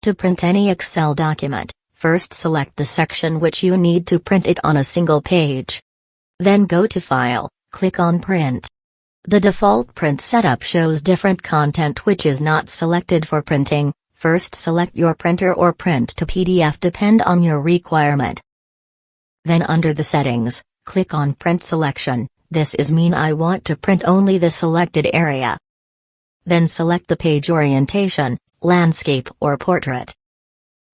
To print any Excel document, first select the section which you need to print it on a single page. Then go to File, click on Print. The default print setup shows different content which is not selected for printing. First select your printer or print to PDF depend on your requirement. Then under the settings, click on Print Selection. This is mean I want to print only the selected area. Then select the page orientation, landscape or portrait.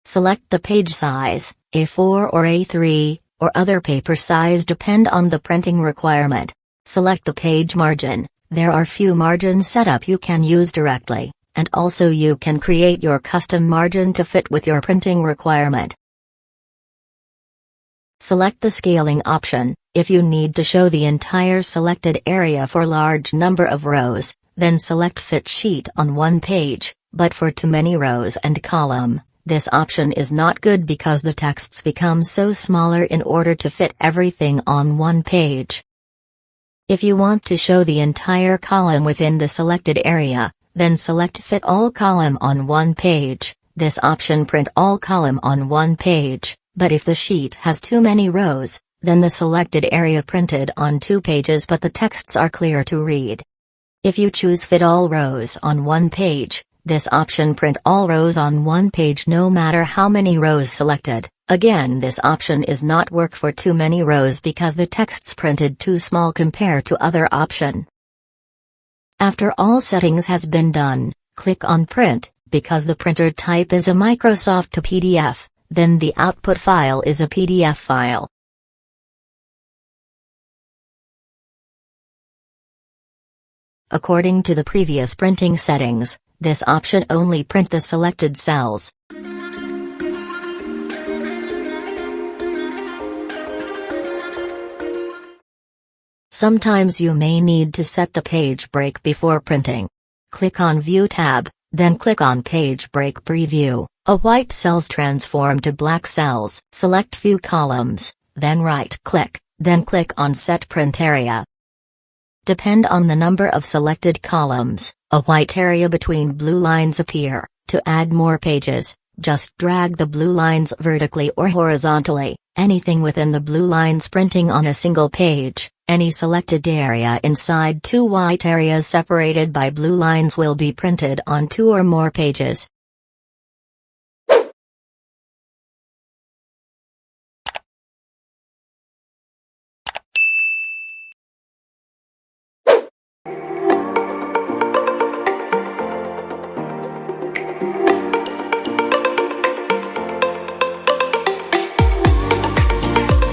Select the page size, A4 or A3, or other paper size depend on the printing requirement. Select the page margin. There are few margin setup you can use directly, and also you can create your custom margin to fit with your printing requirement. Select the scaling option. If you need to show the entire selected area for large number of rows, then select Fit Sheet on one page, but for too many rows and column, this option is not good because the texts become so smaller in order to fit everything on one page. If you want to show the entire column within the selected area, then select Fit All Column on one page. This option print all column on one page, but if the sheet has too many rows, then the selected area printed on two pages but the texts are clear to read. If you choose Fit All Rows on one page, this option print all rows on one page no matter how many rows selected. Again, this option is not work for too many rows because the texts printed too small compared to other option. After all settings has been done, click on Print. Because the printer type is a Microsoft to PDF, then the output file is a PDF file. According to the previous printing settings, this option only print the selected cells. Sometimes you may need to set the page break before printing. Click on View tab, then click on Page Break Preview. A white cells transform to black cells. Select View Columns, then right-click, then click on Set Print Area. Depend on the number of selected columns, a white area between blue lines appear. To add more pages, just drag the blue lines vertically or horizontally. Anything within the blue lines printing on a single page. Any selected area inside two white areas separated by blue lines will be printed on two or more pages.